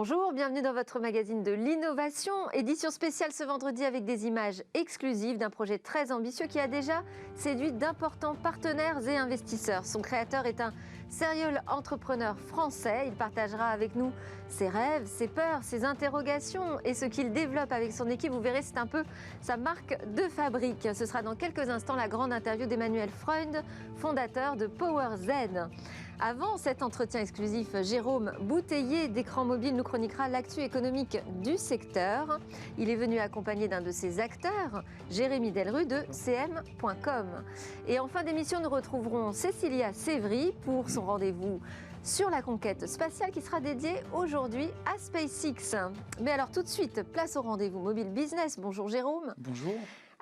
Bonjour, bienvenue dans votre magazine de l'innovation. Édition spéciale ce vendredi avec des images exclusives d'un projet très ambitieux qui a déjà séduit d'importants partenaires et investisseurs. Son créateur est un serial entrepreneur français. Il partagera avec nous ses rêves, ses peurs, ses interrogations et ce qu'il développe avec son équipe. Vous verrez, c'est un peu sa marque de fabrique. Ce sera dans quelques instants la grande interview d'Emmanuel Freund, fondateur de PowerZ. Avant cet entretien exclusif, Jérôme Bouteiller d'Écran Mobile nous chroniquera l'actu économique du secteur. Il est venu accompagné d'un de ses acteurs, Jérémy Delru de cm.com. Et en fin d'émission, nous retrouverons Cécilia Sévry pour son rendez-vous sur la conquête spatiale qui sera dédié aujourd'hui à SpaceX. Mais alors tout de suite, place au rendez-vous mobile business. Bonjour Jérôme. Bonjour.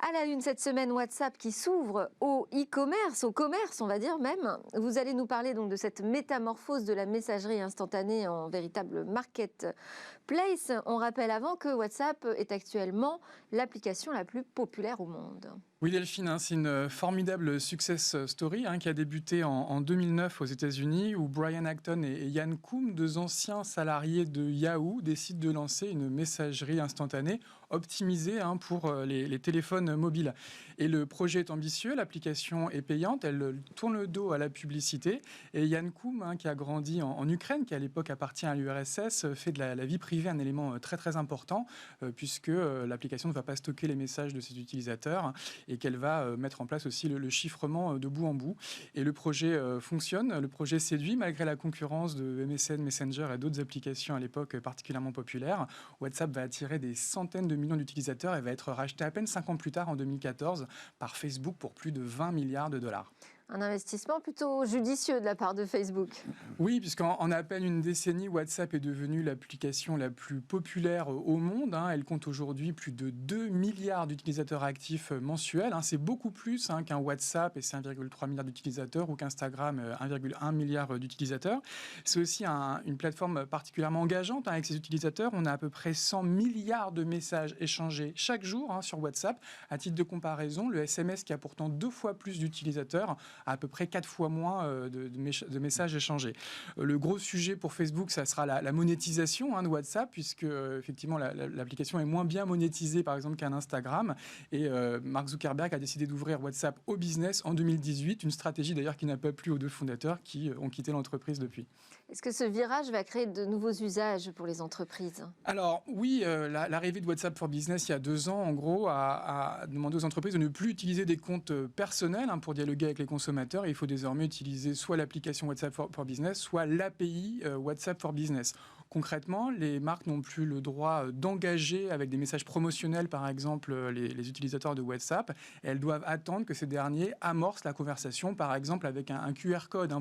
À la une cette semaine, WhatsApp qui s'ouvre au e-commerce, au commerce on va dire même. Vous allez nous parler donc de cette métamorphose de la messagerie instantanée en véritable marketplace. On rappelle avant que WhatsApp est actuellement l'application la plus populaire au monde. Oui Delphine, c'est une formidable success story qui a débuté en 2009 aux États-Unis où Brian Acton et Yann Koum, deux anciens salariés de Yahoo, décident de lancer une messagerie instantanée optimisée pour les téléphones mobiles. Et le projet est ambitieux, l'application est payante, elle tourne le dos à la publicité. Et Yann Koum, qui a grandi en Ukraine, qui à l'époque appartient à l'URSS, fait de la vie privée un élément très très important puisque l'application ne va pas stocker les messages de ses utilisateurs et qu'elle va mettre en place aussi le chiffrement de bout en bout. Et le projet fonctionne, le projet séduit malgré la concurrence de MSN, Messenger et d'autres applications à l'époque particulièrement populaires. WhatsApp va attirer des centaines de millions d'utilisateurs et va être racheté à peine 5 ans plus tard, en 2014, par Facebook pour plus de 20 milliards de dollars. Un investissement plutôt judicieux de la part de Facebook. Oui, puisqu'en à peine une décennie, WhatsApp est devenue l'application la plus populaire au monde. Elle compte aujourd'hui plus de 2 milliards d'utilisateurs actifs mensuels. C'est beaucoup plus qu'un WhatsApp et c'est 1,3 milliard d'utilisateurs ou qu'Instagram, 1,1 milliard d'utilisateurs. C'est aussi une plateforme particulièrement engageante avec ses utilisateurs. On a à peu près 100 milliards de messages échangés chaque jour sur WhatsApp. À titre de comparaison, le SMS, qui a pourtant 2 fois plus d'utilisateurs, à peu près 4 fois moins de messages échangés. Le gros sujet pour Facebook, ça sera la monétisation de WhatsApp, puisque effectivement l'application est moins bien monétisée, par exemple, qu'un Instagram. Et Mark Zuckerberg a décidé d'ouvrir WhatsApp au business en 2018, une stratégie d'ailleurs qui n'a pas plu aux deux fondateurs qui ont quitté l'entreprise depuis. Est-ce que ce virage va créer de nouveaux usages pour les entreprises ? Alors oui, l'arrivée de WhatsApp for Business il y a 2 ans, en gros, a demandé aux entreprises de ne plus utiliser des comptes personnels pour dialoguer avec les consommateurs. Et il faut désormais utiliser soit l'application WhatsApp for Business, soit l'API WhatsApp for Business. Concrètement, les marques n'ont plus le droit d'engager avec des messages promotionnels, par exemple, les utilisateurs de WhatsApp. Et elles doivent attendre que ces derniers amorcent la conversation, par exemple, avec un QR code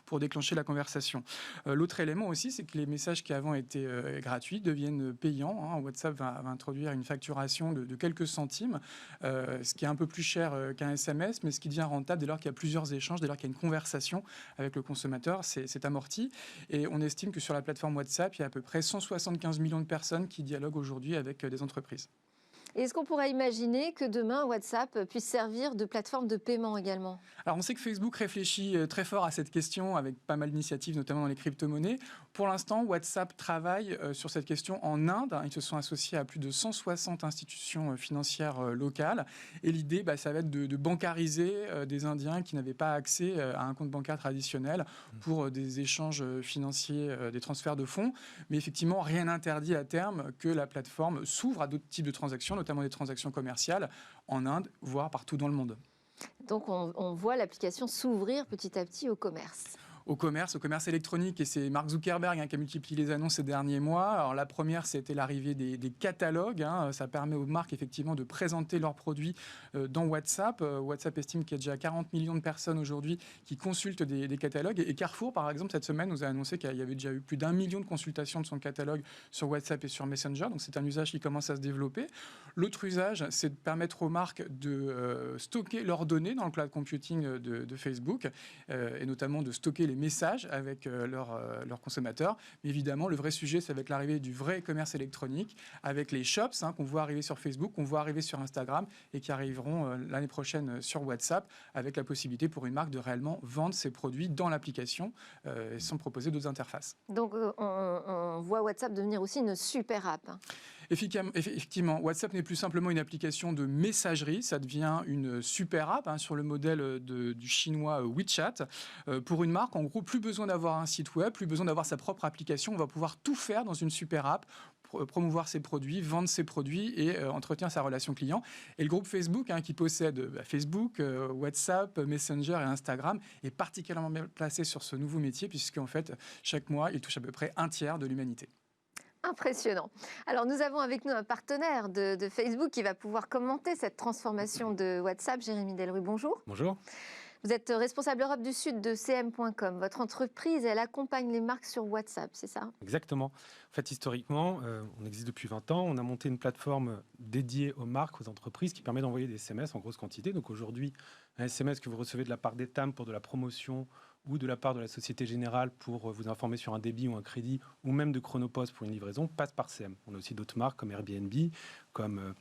pour déclencher la conversation. L'autre élément aussi, c'est que les messages qui avant étaient gratuits deviennent payants. WhatsApp va introduire une facturation de quelques centimes, ce qui est un peu plus cher qu'un SMS, mais ce qui devient rentable dès lors qu'il y a plusieurs échanges, dès lors qu'il y a une conversation avec le consommateur, c'est amorti. Et on estime que sur la plateforme WhatsApp, il y a à peu près 175 millions de personnes qui dialoguent aujourd'hui avec des entreprises. Est-ce qu'on pourrait imaginer que demain, WhatsApp puisse servir de plateforme de paiement également ? Alors, on sait que Facebook réfléchit très fort à cette question avec pas mal d'initiatives, notamment dans les crypto-monnaies. Pour l'instant, WhatsApp travaille sur cette question en Inde. Ils se sont associés à plus de 160 institutions financières locales. Et l'idée, ça va être de bancariser des Indiens qui n'avaient pas accès à un compte bancaire traditionnel pour des échanges financiers, des transferts de fonds. Mais effectivement, rien n'interdit à terme que la plateforme s'ouvre à d'autres types de transactions, notamment des transactions commerciales en Inde, voire partout dans le monde. Donc on voit l'application s'ouvrir petit à petit au commerce. Au commerce électronique. Et c'est Mark Zuckerberg qui a multiplié les annonces ces derniers mois. Alors la première, c'était l'arrivée des catalogues. Ça permet aux marques effectivement de présenter leurs produits dans WhatsApp. WhatsApp estime qu'il y a déjà 40 millions de personnes aujourd'hui qui consultent des catalogues. Et Carrefour, par exemple, cette semaine, nous a annoncé qu'il y avait déjà eu plus d'1 million de consultations de son catalogue sur WhatsApp et sur Messenger. Donc c'est un usage qui commence à se développer. L'autre usage, c'est de permettre aux marques de stocker leurs données dans le cloud computing de Facebook et notamment de stocker les les messages avec leurs consommateurs. Mais évidemment, le vrai sujet, c'est avec l'arrivée du vrai commerce électronique, avec les shops qu'on voit arriver sur Facebook, qu'on voit arriver sur Instagram et qui arriveront l'année prochaine sur WhatsApp, avec la possibilité pour une marque de réellement vendre ses produits dans l'application sans proposer d'autres interfaces. Donc, on voit WhatsApp devenir aussi une super app. Effectivement, WhatsApp n'est plus simplement une application de messagerie, ça devient une super app sur le modèle du chinois WeChat. Pour une marque, en gros, plus besoin d'avoir un site web, plus besoin d'avoir sa propre application, on va pouvoir tout faire dans une super app, promouvoir ses produits, vendre ses produits et entretenir sa relation client. Et le groupe Facebook, qui possède Facebook, WhatsApp, Messenger et Instagram, est particulièrement bien placé sur ce nouveau métier, puisqu'en fait, chaque mois, il touche à peu près un tiers de l'humanité. Impressionnant. Alors, nous avons avec nous un partenaire de Facebook qui va pouvoir commenter cette transformation de WhatsApp. Jérémy Delru, bonjour. Bonjour. Vous êtes responsable Europe du Sud de CM.com. Votre entreprise, elle accompagne les marques sur WhatsApp, c'est ça? Exactement. En fait, historiquement, on existe depuis 20 ans. On a monté une plateforme dédiée aux marques, aux entreprises, qui permet d'envoyer des SMS en grosse quantité. Donc aujourd'hui, un SMS que vous recevez de la part d'Etam pour de la promotion ou de la part de la Société Générale pour vous informer sur un débit ou un crédit, ou même de Chronopost pour une livraison, passe par CM. On a aussi d'autres marques comme Airbnb, comme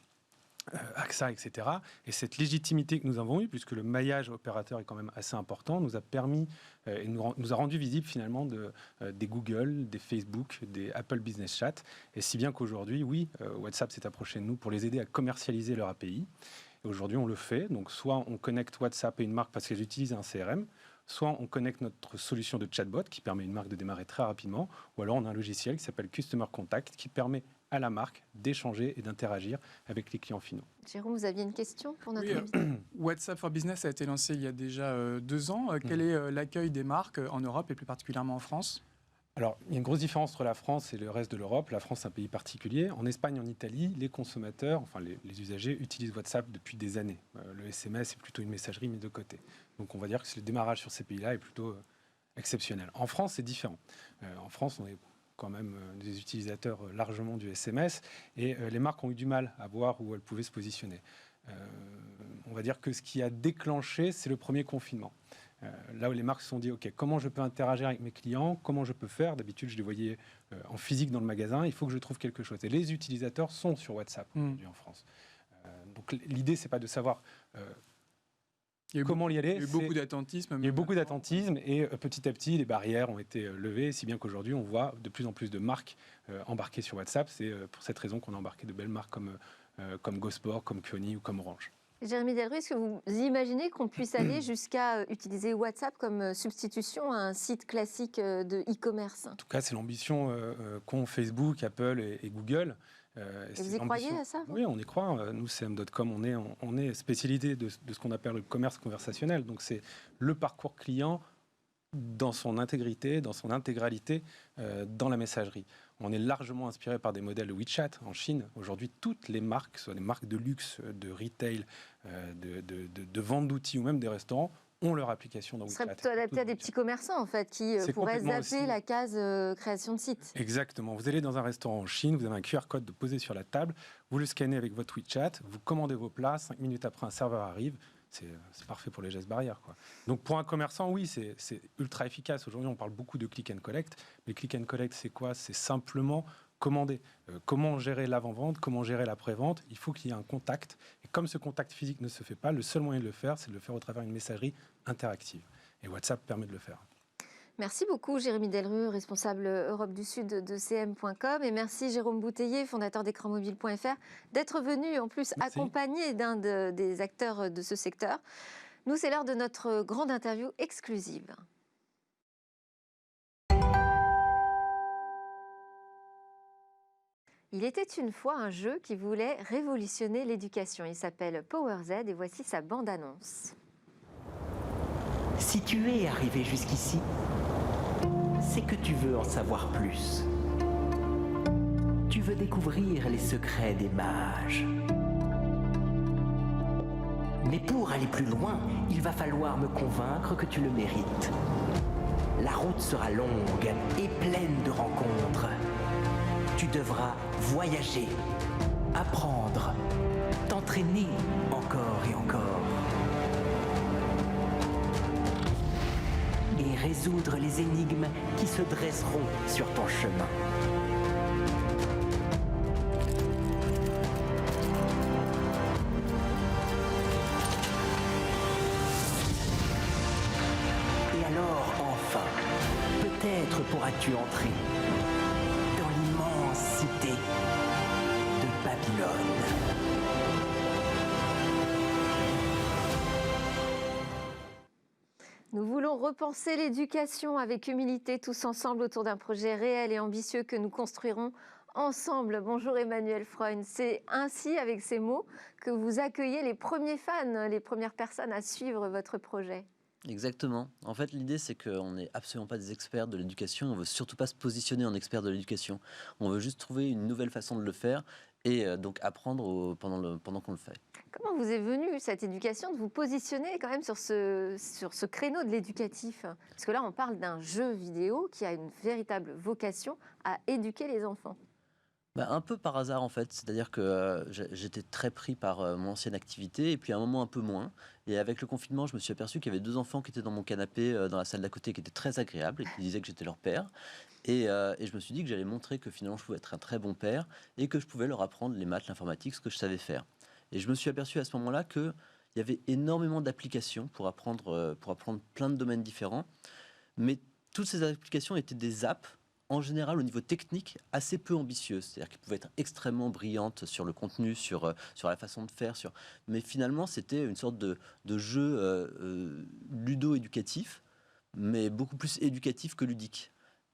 AXA, etc. Et cette légitimité que nous avons eue, puisque le maillage opérateur est quand même assez important, nous a permis et nous a rendu visible finalement des Google, des Facebook, des Apple Business Chat. Et si bien qu'aujourd'hui, oui, WhatsApp s'est approché de nous pour les aider à commercialiser leur API. Et aujourd'hui, on le fait. Donc, soit on connecte WhatsApp et une marque parce qu'elles utilisent un CRM, soit on connecte notre solution de chatbot qui permet à une marque de démarrer très rapidement, ou alors on a un logiciel qui s'appelle Customer Contact qui permet à la marque d'échanger et d'interagir avec les clients finaux. Jérôme, vous aviez une question pour notre invité? WhatsApp for Business a été lancé il y a déjà 2 ans. Quel est l'accueil des marques en Europe et plus particulièrement en France? Alors, il y a une grosse différence entre la France et le reste de l'Europe. La France, c'est un pays particulier. En Espagne, en Italie, les consommateurs, enfin les usagers, utilisent WhatsApp depuis des années. Le SMS est plutôt une messagerie mise de côté. Donc, on va dire que le démarrage sur ces pays-là est plutôt exceptionnel. En France, c'est différent. En France, on est quand même des utilisateurs largement du SMS et les marques ont eu du mal à voir où elles pouvaient se positionner. On va dire que ce qui a déclenché, c'est le premier confinement. Là où les marques se sont dit, OK, comment je peux interagir avec mes clients? Comment je peux faire? D'habitude, je les voyais en physique dans le magasin. Il faut que je trouve quelque chose. Et les utilisateurs sont sur WhatsApp aujourd'hui en France. Donc l'idée, c'est pas de savoir comment y aller. Il y a eu beaucoup d'attentisme. Il y a eu beaucoup d'attentisme et petit à petit, les barrières ont été levées, si bien qu'aujourd'hui, on voit de plus en plus de marques embarquées sur WhatsApp. C'est pour cette raison qu'on a embarqué de belles marques comme GoSport, comme Kioni ou comme Orange. Jérémy Delru, est-ce que vous imaginez qu'on puisse aller jusqu'à utiliser WhatsApp comme substitution à un site classique de e-commerce? En tout cas, c'est l'ambition qu'ont Facebook, Apple et Google. Et vous y croyez à ça? Oui, on y croit. Nous, CM.com, on est spécialité de ce qu'on appelle le commerce conversationnel. Donc, c'est le parcours client dans son intégrité, dans son intégralité, dans la messagerie. On est largement inspiré par des modèles de WeChat en Chine. Aujourd'hui, toutes les marques, soit des marques de luxe, de retail, de vente d'outils ou même des restaurants, ont leur application dans WeChat. Ce serait plutôt adapté à des petits commerçants, en fait, qui pourraient zapper la case création de site. Exactement. Vous allez dans un restaurant en Chine, vous avez un QR code posé sur la table, vous le scannez avec votre WeChat, vous commandez vos plats, 5 minutes après, un serveur arrive. C'est parfait pour les gestes barrières, quoi. Donc pour un commerçant, oui, c'est ultra efficace. Aujourd'hui, on parle beaucoup de click and collect. Mais click and collect, c'est quoi? C'est simplement commander. Comment gérer l'avant-vente? Comment gérer la pré-vente? Il faut qu'il y ait un contact. Et comme ce contact physique ne se fait pas, le seul moyen de le faire, c'est de le faire au travers d'une messagerie interactive. Et WhatsApp permet de le faire. Merci beaucoup Jérémy Delru, responsable Europe du Sud de CM.com. Et merci Jérôme Bouteiller, fondateur d'écranmobile.fr, d'être venu en plus accompagné d'un des acteurs de ce secteur. Nous, c'est l'heure de notre grande interview exclusive. Il était une fois un jeu qui voulait révolutionner l'éducation. Il s'appelle PowerZ et voici sa bande-annonce. Si tu es arrivé jusqu'ici, c'est que tu veux en savoir plus. Tu veux découvrir les secrets des mages. Mais pour aller plus loin, il va falloir me convaincre que tu le mérites. La route sera longue et pleine de rencontres. Tu devras voyager, apprendre, t'entraîner encore et encore. Et résoudre les énigmes qui se dresseront sur ton chemin. Et alors, enfin, peut-être pourras-tu entrer dans l'immense cité de Babylone. Nous voulons repenser l'éducation avec humilité, tous ensemble autour d'un projet réel et ambitieux que nous construirons ensemble. Bonjour Emmanuel Freund. C'est ainsi, avec ces mots, que vous accueillez les premiers fans, les premières personnes à suivre votre projet. Exactement. En fait, l'idée, c'est qu'on n'est absolument pas des experts de l'éducation. On veut surtout pas se positionner en expert de l'éducation. On veut juste trouver une nouvelle façon de le faire et donc apprendre pendant qu'on le fait. Comment vous est venue cette éducation de vous positionner quand même sur ce créneau de l'éducatif? Parce que là, on parle d'un jeu vidéo qui a une véritable vocation à éduquer les enfants. Un peu par hasard en fait, c'est-à-dire que j'étais très pris par mon ancienne activité et puis à un moment un peu moins. Et avec le confinement, je me suis aperçu qu'il y avait 2 enfants qui étaient dans mon canapé dans la salle d'à côté qui étaient très agréables et qui disaient que j'étais leur père. Et je me suis dit que j'allais montrer que finalement je pouvais être un très bon père et que je pouvais leur apprendre les maths, l'informatique, ce que je savais faire. Et je me suis aperçu à ce moment-là qu'il y avait énormément d'applications pour apprendre plein de domaines différents. Mais toutes ces applications étaient des apps en général, au niveau technique, assez peu ambitieuses. C'est-à-dire qu'elles pouvaient être extrêmement brillantes sur le contenu, sur la façon de faire. Mais finalement, c'était une sorte de jeu ludo-éducatif, mais beaucoup plus éducatif que ludique.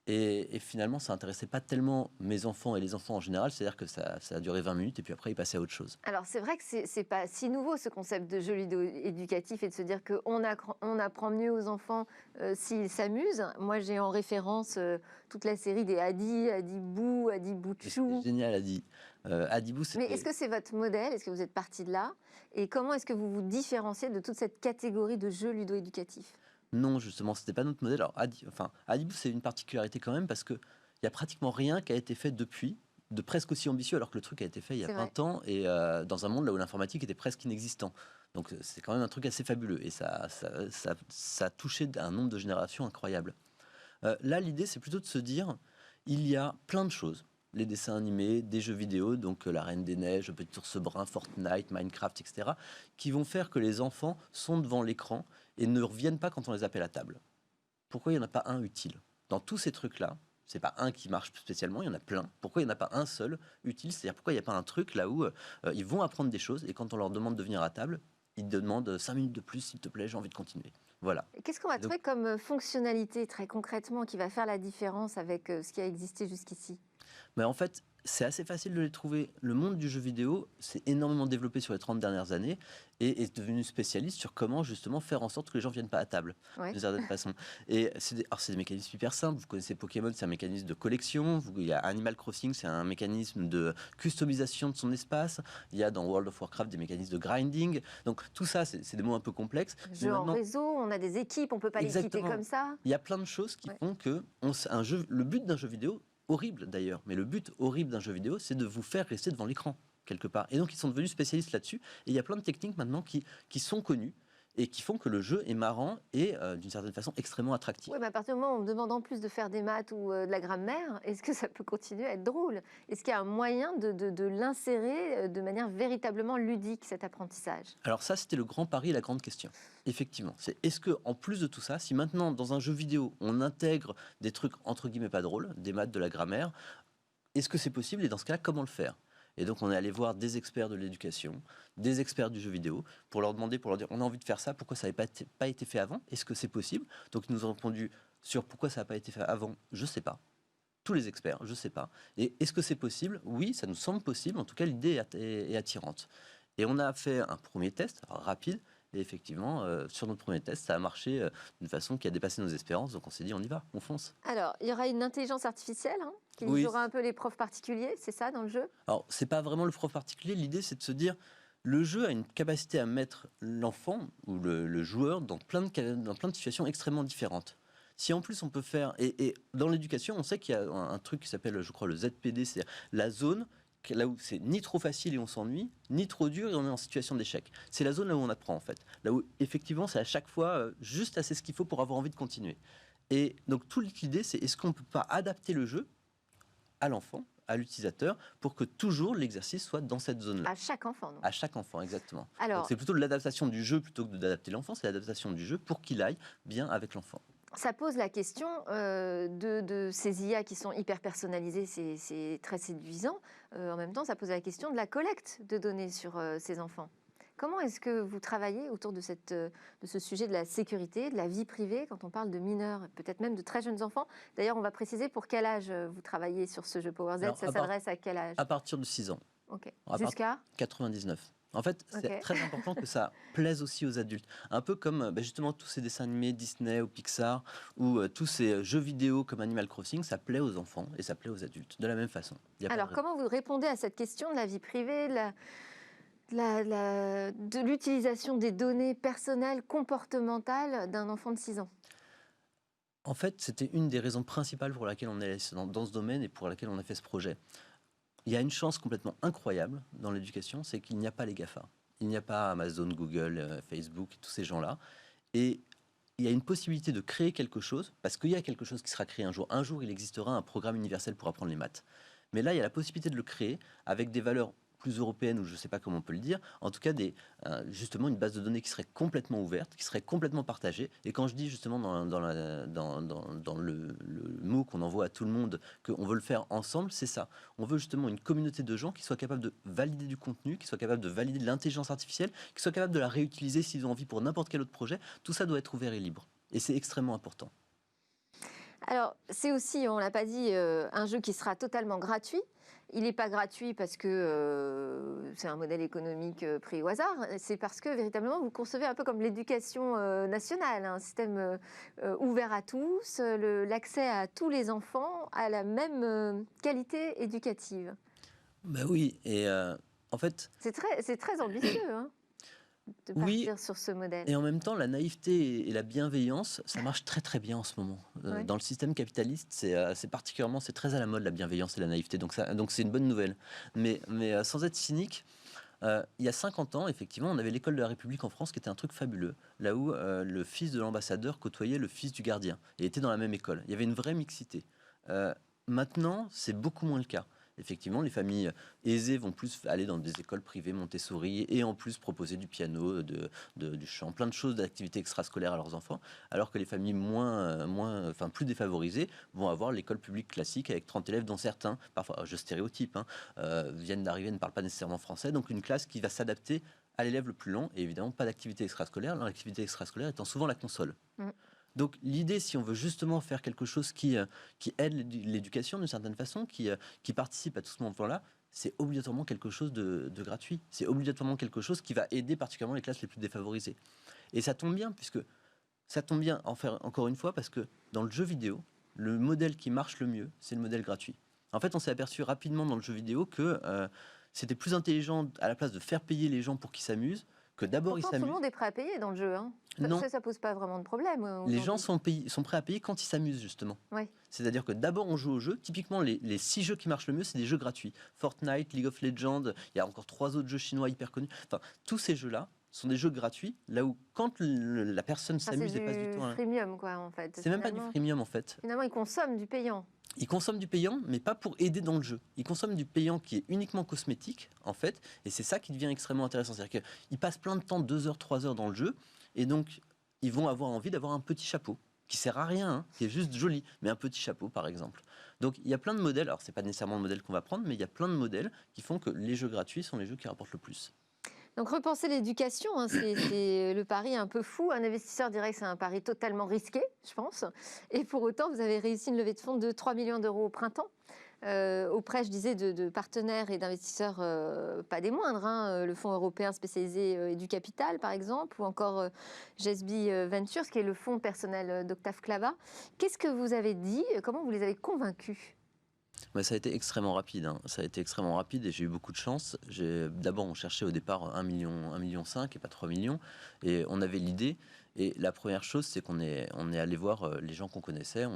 Et finalement, ça n'intéressait pas tellement mes enfants et les enfants en général. C'est-à-dire que ça a duré 20 minutes et puis après, ils passaient à autre chose. Alors, c'est vrai que c'est pas si nouveau, ce concept de jeu ludo-éducatif, et de se dire qu'on apprend mieux aux enfants s'ils s'amusent. Moi, j'ai en référence toute la série des Adi, Adibou, Adibouchou. C'est génial, Adi. Adibou, Mais est-ce que c'est votre modèle? Est-ce que vous êtes parti de là? Et comment est-ce que vous vous différenciez de toute cette catégorie de jeux ludo-éducatifs? Non, justement, c'était pas notre modèle. Alors, Adibou, c'est une particularité quand même parce qu'il n'y a pratiquement rien qui a été fait depuis, de presque aussi ambitieux, alors que le truc a été fait il y a 20 ans et dans un monde là où l'informatique était presque inexistant. Donc, c'est quand même un truc assez fabuleux et ça a touché un nombre de générations incroyable. Là, l'idée, c'est plutôt de se dire, il y a plein de choses. Les dessins animés, des jeux vidéo, donc La Reine des Neiges, Petit Ours Brun, Fortnite, Minecraft, etc., qui vont faire que les enfants sont devant l'écran et ne reviennent pas quand on les appelle à table. Pourquoi il n'y en a pas un utile? Dans tous ces trucs-là, c'est pas un qui marche spécialement, il y en a plein. Pourquoi il n'y en a pas un seul utile? C'est-à-dire pourquoi il n'y a pas un truc là où ils vont apprendre des choses et quand on leur demande de venir à table, ils demandent 5 minutes de plus, s'il te plaît, j'ai envie de continuer. Voilà. Qu'est-ce qu'on va trouver comme fonctionnalité très concrètement qui va faire la différence avec ce qui a existé jusqu'ici? Mais en fait, c'est assez facile de les trouver. Le monde du jeu vidéo s'est énormément développé sur les 30 dernières années et est devenu spécialiste sur comment justement faire en sorte que les gens ne viennent pas à table, d'une certaine façon. Et c'est des mécanismes hyper simples. Vous connaissez Pokémon, c'est un mécanisme de collection. Il y a Animal Crossing, c'est un mécanisme de customisation de son espace. Il y a dans World of Warcraft des mécanismes de grinding. Donc tout ça, c'est des mots un peu complexes. Jeu en réseau, on a des équipes, on ne peut pas les quitter comme ça. Il y a plein de choses qui font que le but d'un jeu vidéo, horrible d'ailleurs, mais le but horrible d'un jeu vidéo, c'est de vous faire rester devant l'écran, quelque part. Et donc, ils sont devenus spécialistes là-dessus. Et il y a plein de techniques maintenant qui sont connues et qui font que le jeu est marrant et, d'une certaine façon, extrêmement attractif. Oui, mais à partir du moment où on me demande en plus de faire des maths ou de la grammaire, est-ce que ça peut continuer à être drôle? Est-ce qu'il y a un moyen de l'insérer de manière véritablement ludique, cet apprentissage? Alors ça, c'était le grand pari et la grande question. Effectivement, c'est est-ce que en plus de tout ça, si maintenant, dans un jeu vidéo, on intègre des trucs entre guillemets pas drôles, des maths, de la grammaire, est-ce que c'est possible et dans ce cas-là, comment le faire? Et donc, on est allé voir des experts de l'éducation, des experts du jeu vidéo, pour leur demander, pour leur dire, on a envie de faire ça, pourquoi ça n'avait pas été fait avant? Est-ce que c'est possible? Donc, ils nous ont répondu sur pourquoi ça n'a pas été fait avant, je ne sais pas. Tous les experts, je ne sais pas. Et est-ce que c'est possible? Oui, ça nous semble possible. En tout cas, l'idée est attirante. Et on a fait un premier test, rapide, et effectivement, sur notre premier test, ça a marché d'une façon qui a dépassé nos espérances. Donc on s'est dit, on y va, on fonce. Alors, il y aura une intelligence artificielle qui jouera un peu les profs particuliers, c'est ça, dans le jeu? Alors, c'est pas vraiment le prof particulier. L'idée, c'est de se dire, le jeu a une capacité à mettre l'enfant ou le joueur dans plein de situations extrêmement différentes. Si en plus on peut faire... Et dans l'éducation, on sait qu'il y a un truc qui s'appelle, je crois, le ZPD, c'est la zone là où c'est ni trop facile et on s'ennuie, ni trop dur et on est en situation d'échec. C'est la zone là où on apprend en fait. Là où effectivement c'est à chaque fois juste assez ce qu'il faut pour avoir envie de continuer. Et donc, toute l'idée, c'est est-ce qu'on ne peut pas adapter le jeu à l'enfant, à l'utilisateur, pour que toujours l'exercice soit dans cette zone-là. À chaque enfant, donc. À chaque enfant, exactement. Alors, Donc, c'est plutôt de l'adaptation du jeu plutôt que d'adapter l'enfant, c'est l'adaptation du jeu pour qu'il aille bien avec l'enfant. ça pose la question de ces IA qui sont hyper personnalisées, c'est très séduisant. En même temps, ça pose la question de la collecte de données sur ces enfants. Comment est-ce que vous travaillez autour de ce sujet de la sécurité, de la vie privée, quand on parle de mineurs, peut-être même de très jeunes enfants? D'ailleurs, on va préciser pour quel âge vous travaillez sur ce jeu Power Z. Alors, ça s'adresse à quel âge? À partir de 6 ans. Ok. À Jusqu'à 99. En fait, c'est Ok. très important que ça plaise aussi aux adultes. Un peu comme justement tous ces dessins animés Disney ou Pixar ou tous ces jeux vidéo comme Animal Crossing, ça plaît aux enfants et ça plaît aux adultes de la même façon. Il y a pas Alors, de- comment vous répondez à cette question de la vie privée, de l'utilisation des données personnelles, comportementales d'un enfant de 6 ans? En fait, c'était une des raisons principales pour laquelle on est dans ce domaine et pour laquelle on a fait ce projet. Il y a une chance complètement incroyable dans l'éducation, c'est qu'il n'y a pas les GAFA. Il n'y a pas Amazon, Google, Facebook, tous ces gens-là. Et il y a une possibilité de créer quelque chose, parce qu'il y a quelque chose qui sera créé un jour. Un jour, il existera un programme universel pour apprendre les maths. Mais là, il y a la possibilité de le créer avec des valeurs plus européennes, ou je ne sais pas comment on peut le dire, en tout cas justement une base de données qui serait complètement ouverte, qui serait complètement partagée. Et quand je dis justement dans le mot qu'on envoie à tout le monde qu'on veut le faire ensemble, c'est ça. On veut justement une communauté de gens qui soient capables de valider du contenu, qui soient capables de valider de l'intelligence artificielle, qui soient capables de la réutiliser s'ils ont envie pour n'importe quel autre projet. Tout ça doit être ouvert et libre. Et c'est extrêmement important. Alors, c'est aussi, on ne l'a pas dit, un jeu qui sera totalement gratuit. Il n'est pas gratuit parce que c'est un modèle économique pris au hasard. C'est parce que véritablement, vous concevez un peu comme l'éducation nationale, un système ouvert à tous, l'accès à tous les enfants à la même qualité éducative. Ben oui, et en fait... C'est très ambitieux, hein, de Oui. partir sur ce modèle. Et en même temps, la naïveté et la bienveillance, ça marche très très bien en ce moment. Ouais. Dans le système capitaliste, c'est particulièrement, c'est très à la mode la bienveillance et la naïveté. Donc c'est une bonne nouvelle. Mais sans être cynique, il y a 50 ans, effectivement, on avait l'école de la République en France qui était un truc fabuleux, là où le fils de l'ambassadeur côtoyait le fils du gardien et était dans la même école. Il y avait une vraie mixité. Maintenant, c'est beaucoup moins le cas. Effectivement, les familles aisées vont plus aller dans des écoles privées Montessori et en plus proposer du piano, du chant, plein de choses, d'activités extrascolaires à leurs enfants, alors que les familles plus défavorisées vont avoir l'école publique classique avec 30 élèves dont certains, parfois je stéréotype, viennent d'arriver, ne parlent pas nécessairement français, donc une classe qui va s'adapter à l'élève le plus lent et évidemment pas d'activité extrascolaire, l'activité extrascolaire étant souvent la console. Donc l'idée, si on veut justement faire quelque chose qui aide l'éducation d'une certaine façon, qui participe à tout ce mouvement-là, c'est obligatoirement quelque chose de gratuit. C'est obligatoirement quelque chose qui va aider particulièrement les classes les plus défavorisées. Et ça tombe bien, encore une fois, parce que dans le jeu vidéo, le modèle qui marche le mieux, c'est le modèle gratuit. En fait, on s'est aperçu rapidement dans le jeu vidéo que c'était plus intelligent, à la place de faire payer les gens pour qu'ils s'amusent, que d'abord ils Pourtant, tout s'amusent. le monde est prêt à payer dans le jeu. Hein. Non. Ça pose pas vraiment de problème. Les gens sont prêts à payer quand ils s'amusent, justement. Ouais. C'est-à-dire que d'abord, on joue au jeu. Typiquement, les 6 jeux qui marchent le mieux, c'est des jeux gratuits. Fortnite, League of Legends, il y a encore 3 autres jeux chinois hyper connus. Enfin, tous ces jeux-là sont des jeux gratuits, là où quand la personne s'amuse et passe du temps... C'est du freemium, quoi, en fait. C'est même pas du freemium, en fait. Finalement, ils consomment du payant. Ils consomment du payant, mais pas pour aider dans le jeu. Ils consomment du payant qui est uniquement cosmétique, en fait, et c'est ça qui devient extrêmement intéressant. C'est-à-dire qu'ils passent plein de temps, 2 heures, 3 heures dans le jeu, et donc ils vont avoir envie d'avoir un petit chapeau, qui sert à rien, hein, qui est juste joli, mais un petit chapeau, par exemple. Donc il y a plein de modèles, alors c'est pas nécessairement le modèle qu'on va prendre, mais il y a plein de modèles qui font que les jeux gratuits sont les jeux qui rapportent le plus. Donc repenser l'éducation, hein, c'est le pari un peu fou. Un investisseur dirait que c'est un pari totalement risqué, je pense. Et pour autant, vous avez réussi une levée de fonds de 3 millions d'euros au printemps. Auprès, je disais, de partenaires et d'investisseurs pas des moindres. Hein, le Fonds européen spécialisé du capital, par exemple, ou encore GSB Ventures, qui est le fonds personnel d'Octave Clava. Qu'est-ce que vous avez dit? Comment vous les avez convaincus? Ça a été extrêmement rapide. Ça a été extrêmement rapide et j'ai eu beaucoup de chance. D'abord, on cherchait au départ 1,5 million et pas 3 millions. Et on avait l'idée. Et la première chose, c'est qu'on est allé voir les gens qu'on connaissait.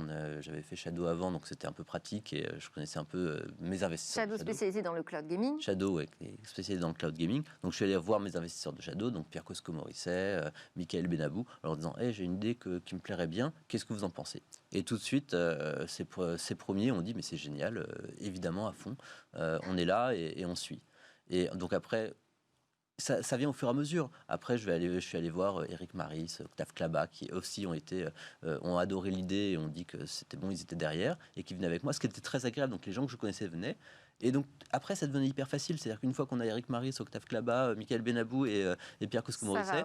J'avais fait Shadow avant, donc c'était un peu pratique et je connaissais un peu mes investisseurs. Shadow spécialisé dans le cloud gaming. Shadow est spécialisé dans le cloud gaming. Donc je suis allé voir mes investisseurs de Shadow, donc Pierre Cosco-Morisset, Michael Benabou, en leur disant hey, j'ai une idée qui me plairait bien, qu'est-ce que vous en pensez? Et tout de suite, ces premiers ont dit mais c'est génial, évidemment à fond, on est là et on suit. Et donc après, ça vient au fur et à mesure. Après, je suis allé voir Eric Maris, Octave Klaba, qui aussi ont adoré l'idée et ont dit que c'était bon, ils étaient derrière et qui venaient avec moi, ce qui était très agréable. Donc les gens que je connaissais venaient. Et donc après, ça devenait hyper facile. C'est-à-dire qu'une fois qu'on a Eric Maris, Octave Klaba, Michael Benabou et Pierre Cosco-Morisset,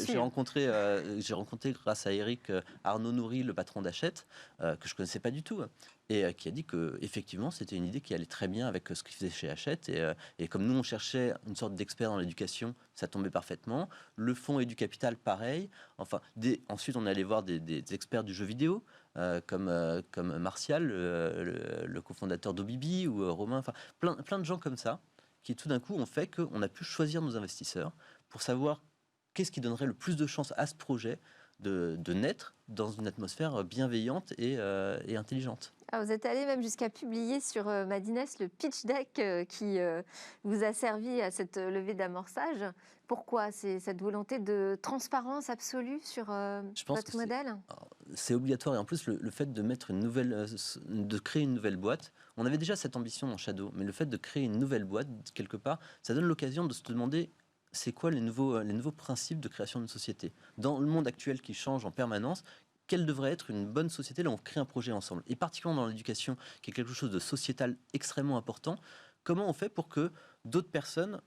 j'ai rencontré grâce à Eric Arnaud Nourri, le patron d'Hachette, que je connaissais pas du tout. Et qui a dit que effectivement c'était une idée qui allait très bien avec ce qu'il faisait chez Hachette et comme nous on cherchait une sorte d'expert dans l'éducation, ça tombait parfaitement. Le fonds et du capital pareil. Enfin ensuite on est allé voir des experts du jeu vidéo comme Martial, le cofondateur d'Obibi ou Romain, enfin plein de gens comme ça qui tout d'un coup ont fait qu'on a pu choisir nos investisseurs pour savoir qu'est-ce qui donnerait le plus de chances à ce projet de naître dans une atmosphère bienveillante et intelligente. Alors, vous êtes allé même jusqu'à publier sur Madines le pitch deck qui vous a servi à cette levée d'amorçage. Pourquoi? C'est cette volonté de transparence absolue sur votre modèle? C'est obligatoire et en plus le fait de mettre de créer une nouvelle boîte, on avait déjà cette ambition dans Shadow, mais le fait de créer une nouvelle boîte quelque part, ça donne l'occasion de se demander c'est quoi les nouveaux principes de création d'une société. Dans le monde actuel qui change en permanence, quelle devrait être une bonne société? Là, on crée un projet ensemble. Et particulièrement dans l'éducation, qui est quelque chose de sociétal extrêmement important, comment on fait pour que d'autres personnes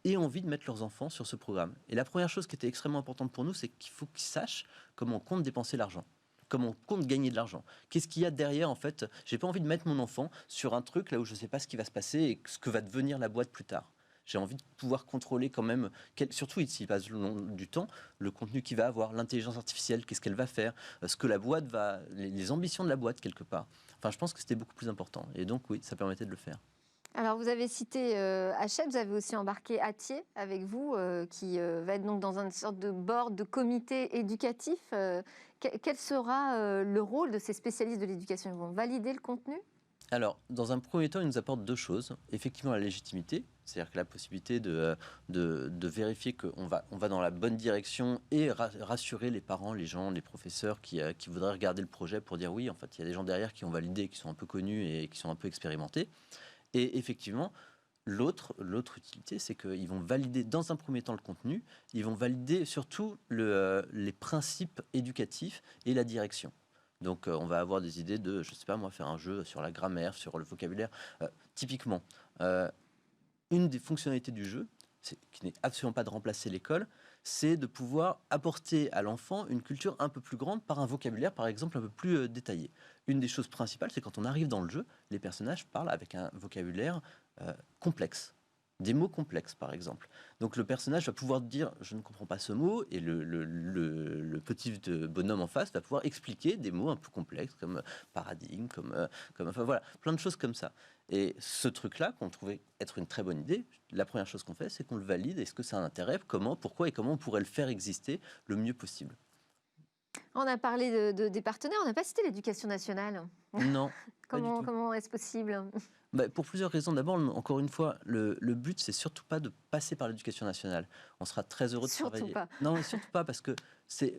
aient envie de mettre leurs enfants sur ce programme? Et la première chose qui était extrêmement importante pour nous, c'est qu'il faut qu'ils sachent comment on compte dépenser l'argent. Comment on compte gagner de l'argent. Qu'est-ce qu'il y a derrière, en fait? J'ai pas envie de mettre mon enfant sur un truc là où je ne sais pas ce qui va se passer et ce que va devenir la boîte plus tard. J'ai envie de pouvoir contrôler quand même, surtout s'il passe le long du temps, le contenu qu'il va avoir, l'intelligence artificielle, qu'est-ce qu'elle va faire, ce que la boîte les ambitions de la boîte quelque part. Enfin, je pense que c'était beaucoup plus important. Et donc, oui, ça permettait de le faire. Alors, vous avez cité Hachette, vous avez aussi embarqué Atier avec vous, qui va être donc dans une sorte de board, de comité éducatif. Quel sera le rôle de ces spécialistes de l'éducation? Ils vont valider le contenu? Alors, dans un premier temps, ils nous apportent deux choses. Effectivement, la légitimité, c'est-à-dire que la possibilité de vérifier qu'on va dans la bonne direction et rassurer les parents, les gens, les professeurs qui voudraient regarder le projet pour dire oui, en fait, il y a des gens derrière qui ont validé, qui sont un peu connus et qui sont un peu expérimentés. Et effectivement, l'autre utilité, c'est qu'ils vont valider dans un premier temps le contenu, ils vont valider surtout les principes éducatifs et la direction. Donc, on va avoir des idées de, je ne sais pas moi, faire un jeu sur la grammaire, sur le vocabulaire. Typiquement, une des fonctionnalités du jeu, qui n'est absolument pas de remplacer l'école, c'est de pouvoir apporter à l'enfant une culture un peu plus grande par un vocabulaire, par exemple, un peu plus détaillé. Une des choses principales, c'est quand on arrive dans le jeu, les personnages parlent avec un vocabulaire complexe. Des mots complexes, par exemple. Donc le personnage va pouvoir dire « je ne comprends pas ce mot » et le petit bonhomme en face va pouvoir expliquer des mots un peu complexes comme paradigme, enfin voilà, plein de choses comme ça. Et ce truc-là, qu'on trouvait être une très bonne idée, la première chose qu'on fait, c'est qu'on le valide. Est-ce que ça a un intérêt? Comment, pourquoi et comment on pourrait le faire exister le mieux possible? On a parlé des partenaires, on n'a pas cité l'éducation nationale. Non. Comment est-ce possible? Pour plusieurs raisons. D'abord, encore une fois, le but, c'est surtout pas de passer par l'éducation nationale. On sera très heureux de travailler. Pas. Non, mais surtout pas, parce que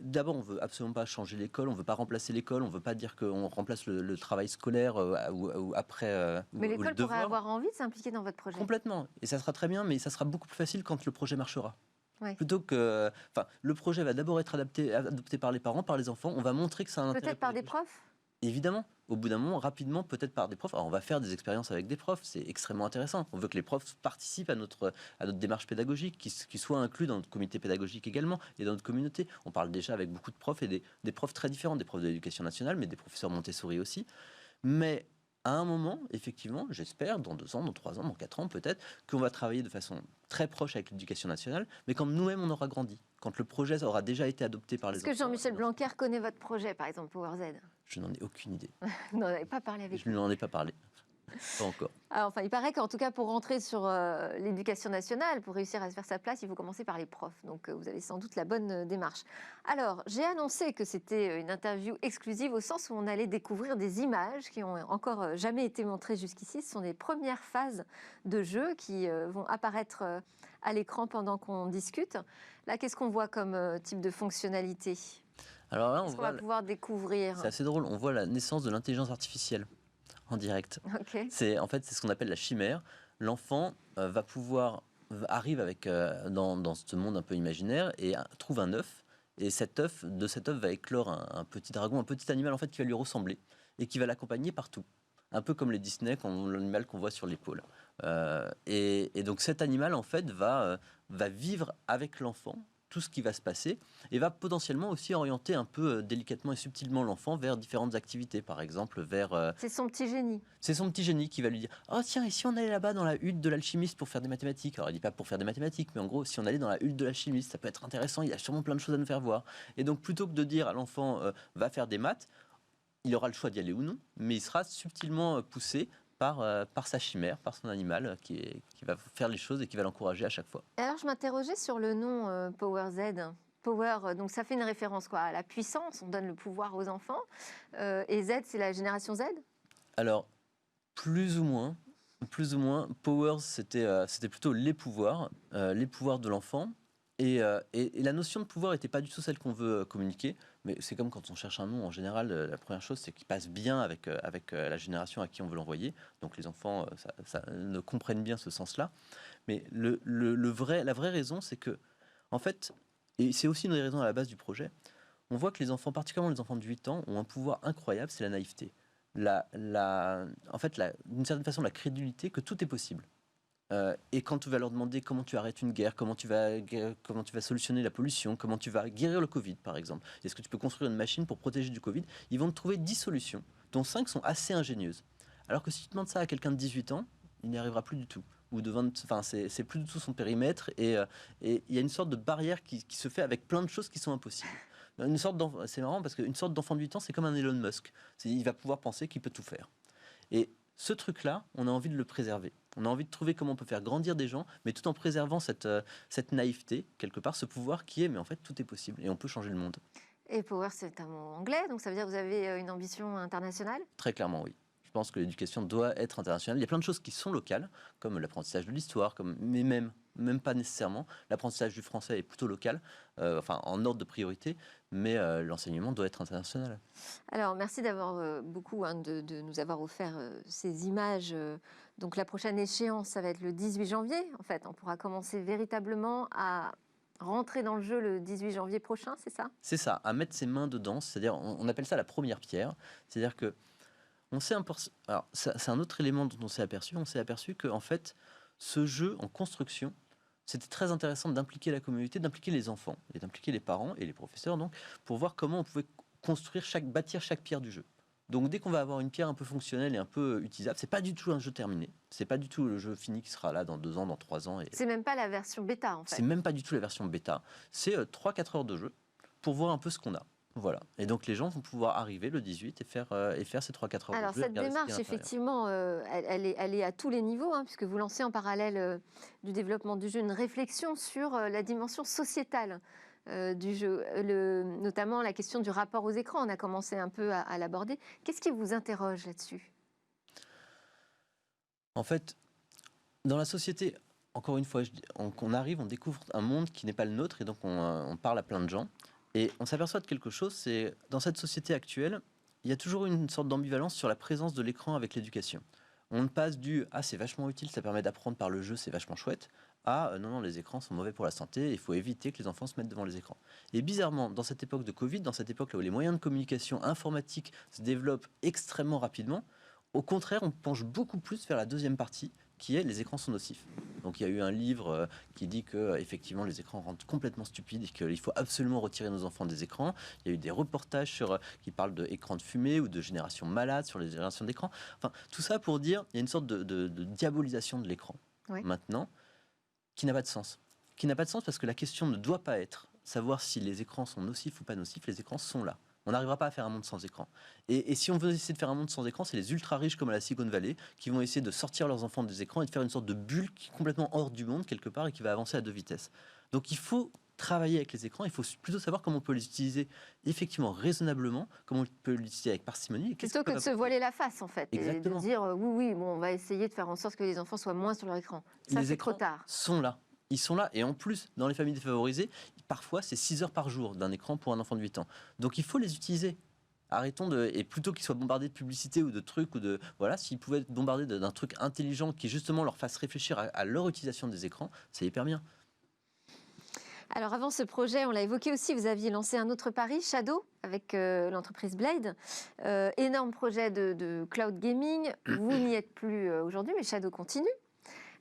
d'abord, on veut absolument pas changer l'école, on veut pas remplacer l'école, on veut pas dire qu'on remplace le travail scolaire ou après. Mais l'école pourrait avoir envie de s'impliquer dans votre projet. Complètement. Et ça sera très bien, mais ça sera beaucoup plus facile quand le projet marchera. Ouais. Plutôt que, le projet va d'abord être adopté par les parents, par les enfants. On va montrer que ça a un intérêt. Peut-être par des profs. Évidemment, au bout d'un moment, rapidement, peut-être par des profs. Alors, on va faire des expériences avec des profs, c'est extrêmement intéressant. On veut que les profs participent à notre démarche pédagogique, qu'ils soient inclus dans notre comité pédagogique également et dans notre communauté. On parle déjà avec beaucoup de profs et des profs très différents, des profs de l'éducation nationale, mais des professeurs Montessori aussi. Mais à un moment, effectivement, j'espère, dans 2 ans, dans 3 ans, dans 4 ans peut-être, qu'on va travailler de façon très proche avec l'éducation nationale, mais quand nous-mêmes on aura grandi, quand le projet aura déjà été adopté par les enfants. Est-ce que Jean-Michel Blanquer connaît votre projet, par exemple, PowerZ? Je n'en ai aucune idée. Vous n'en avez pas parlé avec lui? Je ne lui en ai pas parlé. Pas encore. Ah, enfin, il paraît qu'en tout cas, pour rentrer sur l'éducation nationale, pour réussir à se faire sa place, il faut commencer par les profs. Donc, vous avez sans doute la bonne démarche. Alors, j'ai annoncé que c'était une interview exclusive au sens où on allait découvrir des images qui ont encore jamais été montrées jusqu'ici. Ce sont des premières phases de jeu qui vont apparaître à l'écran pendant qu'on discute. Là, qu'est-ce qu'on voit comme type de fonctionnalité? Alors là, on Qu'est-ce qu'on va voit, pouvoir découvrir? c'est assez drôle, on voit la naissance de l'intelligence artificielle en direct. Ok. C'est ce qu'on appelle la chimère. L'enfant arrive avec dans ce monde un peu imaginaire et trouve un œuf. Et de cet œuf va éclore un petit dragon, un petit animal en fait qui va lui ressembler et qui va l'accompagner partout. Un peu comme les Disney, l'animal qu'on voit sur l'épaule. Et donc cet animal en fait va vivre avec l'enfant tout ce qui va se passer et va potentiellement aussi orienter un peu délicatement et subtilement l'enfant vers différentes activités, par exemple vers... C'est son petit génie. c'est son petit génie qui va lui dire « Oh tiens, et si on allait là-bas dans la hutte de l'alchimiste pour faire des mathématiques ?» Alors il dit pas pour faire des mathématiques, mais en gros, si on allait dans la hutte de l'alchimiste, ça peut être intéressant, il y a sûrement plein de choses à nous faire voir. Et donc plutôt que de dire à l'enfant va faire des maths, il aura le choix d'y aller ou non, mais il sera subtilement poussé par sa chimère, par son animal, qui va faire les choses et qui va l'encourager à chaque fois. Alors, je m'interrogeais sur le nom Power Z. Power, donc ça fait une référence quoi, à la puissance, on donne le pouvoir aux enfants. Et Z, c'est la génération Z? Alors, plus ou moins, Powers, c'était plutôt les pouvoirs de l'enfant. Et la notion de pouvoir n'était pas du tout celle qu'on veut communiquer, mais c'est comme quand on cherche un nom, en général, la première chose, c'est qu'il passe bien avec la génération à qui on veut l'envoyer. Donc les enfants ça ne comprennent bien ce sens-là. Mais la vraie raison, c'est que, en fait, et c'est aussi une des raisons à la base du projet, on voit que les enfants, particulièrement les enfants de 8 ans, ont un pouvoir incroyable, c'est la naïveté. D'une certaine façon, la crédulité que tout est possible. Et quand tu vas leur demander comment tu arrêtes une guerre, comment tu vas solutionner la pollution, comment tu vas guérir le Covid, par exemple, est-ce que tu peux construire une machine pour protéger du Covid, ils vont te trouver 10 solutions, dont 5 sont assez ingénieuses. Alors que si tu demandes ça à quelqu'un de 18 ans, il n'y arrivera plus du tout. Ou de 20, enfin, c'est plus du tout son périmètre. Et il y a une sorte de barrière qui se fait avec plein de choses qui sont impossibles. C'est marrant parce qu'une sorte d'enfant de 8 ans, c'est comme un Elon Musk. Il va pouvoir penser qu'il peut tout faire. Et ce truc-là, on a envie de le préserver. On a envie de trouver comment on peut faire grandir des gens, mais tout en préservant cette naïveté, quelque part, ce pouvoir qui est, mais en fait, tout est possible et on peut changer le monde. Et Power, c'est un mot anglais, donc ça veut dire que vous avez une ambition internationale? Très clairement, oui. Je pense que l'éducation doit être internationale. Il y a plein de choses qui sont locales, comme l'apprentissage de l'histoire, mais même pas nécessairement. L'apprentissage du français est plutôt local, en ordre de priorité, mais l'enseignement doit être international. Alors, merci d'avoir beaucoup de nous avoir offert ces images. Donc, la prochaine échéance, ça va être le 18 janvier. En fait, on pourra commencer véritablement à rentrer dans le jeu le 18 janvier prochain, c'est ça? C'est ça, à mettre ses mains dedans. C'est-à-dire, on appelle ça la première pierre. C'est-à-dire que alors, c'est un autre élément dont on s'est aperçu. On s'est aperçu que, en fait, ce jeu en construction, c'était très intéressant d'impliquer la communauté, d'impliquer les enfants, et d'impliquer les parents et les professeurs, donc, pour voir comment on pouvait bâtir chaque pierre du jeu. Donc, dès qu'on va avoir une pierre un peu fonctionnelle et un peu utilisable, c'est pas du tout un jeu terminé. C'est pas du tout le jeu fini qui sera là dans 2 ans, dans 3 ans. C'est même pas la version bêta, en fait. C'est même pas du tout la version bêta. C'est 3-4 heures de jeu pour voir un peu ce qu'on a. Voilà. Et donc les gens vont pouvoir arriver le 18 et faire ces 3-4 heures Alors de jeu. cette démarche, effectivement, elle est à tous les niveaux, puisque vous lancez en parallèle du développement du jeu une réflexion sur la dimension sociétale du jeu, notamment la question du rapport aux écrans. On a commencé un peu à l'aborder. Qu'est-ce qui vous interroge là-dessus? En fait, dans la société, encore une fois, on découvre un monde qui n'est pas le nôtre, et donc on parle à plein de gens. Et on s'aperçoit de quelque chose, c'est dans cette société actuelle, il y a toujours une sorte d'ambivalence sur la présence de l'écran avec l'éducation. On passe du « ah c'est vachement utile, ça permet d'apprendre par le jeu, c'est vachement chouette » à « non, les écrans sont mauvais pour la santé, il faut éviter que les enfants se mettent devant les écrans ». Et bizarrement, dans cette époque de Covid, dans cette époque là où les moyens de communication informatique se développent extrêmement rapidement, au contraire, on penche beaucoup plus vers la deuxième partie, qui est les écrans sont nocifs. Donc il y a eu un livre qui dit que effectivement les écrans rendent complètement stupides et qu'il faut absolument retirer nos enfants des écrans. Il y a eu des reportages qui parlent d'écrans de fumée ou de générations malades sur les générations d'écrans. Enfin, tout ça pour dire il y a une sorte de diabolisation de l'écran maintenant qui n'a pas de sens. Qui n'a pas de sens parce que la question ne doit pas être savoir si les écrans sont nocifs ou pas nocifs. Les écrans sont là. On n'arrivera pas à faire un monde sans écran. Et si on veut essayer de faire un monde sans écran, c'est les ultra riches comme à la Silicon Valley qui vont essayer de sortir leurs enfants des écrans et de faire une sorte de bulle qui est complètement hors du monde quelque part et qui va avancer à 2 vitesses. Donc il faut travailler avec les écrans, il faut plutôt savoir comment on peut les utiliser effectivement raisonnablement, comment on peut les utiliser avec parcimonie. Plutôt que de se voiler la face, en fait, Exactement. et de dire oui, bon, on va essayer de faire en sorte que les enfants soient moins sur leur écran. Ça, Les c'est trop écrans tard. sont là. Ils sont là. Et en plus, dans les familles défavorisées, parfois, c'est 6 heures par jour d'un écran pour un enfant de 8 ans. Donc, il faut les utiliser. Arrêtons de... Et plutôt qu'ils soient bombardés de publicité ou de trucs, ou de... Voilà, s'ils pouvaient être bombardés d'un truc intelligent qui, justement, leur fasse réfléchir à leur utilisation des écrans, c'est hyper bien. Alors avant ce projet, on l'a évoqué aussi, vous aviez lancé un autre pari, Shadow, avec l'entreprise Blade. Énorme projet de cloud gaming. Vous n'y êtes plus aujourd'hui, mais Shadow continue.